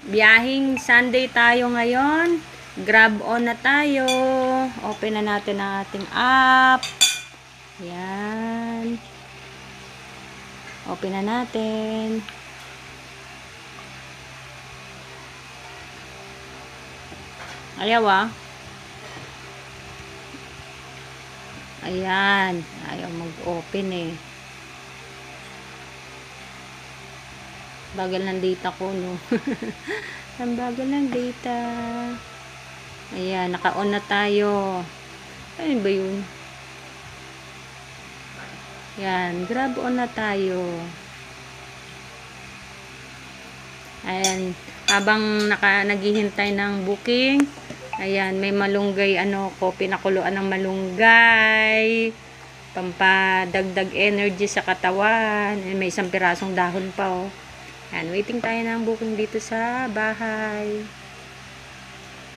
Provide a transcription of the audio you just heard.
Biyahing Sunday tayo ngayon. Grab on na tayo. Open na natin ang ating app. Yan. Open na natin. Ayaw ah. Ayan. Ayaw mag-open eh. Bagal ng data ko, no? Ang bagal ng data. Ayan, naka-on na tayo. Ayun ba yun? Ayan, grab on na tayo. Ayan, habang naghihintay ng booking, ayan, may malunggay, ko, pinakuluan ng malunggay. Pampadagdag energy sa katawan. Ayan, may isang pirasong dahon pa, oh. Ayan, waiting tayo ng booking dito sa bahay.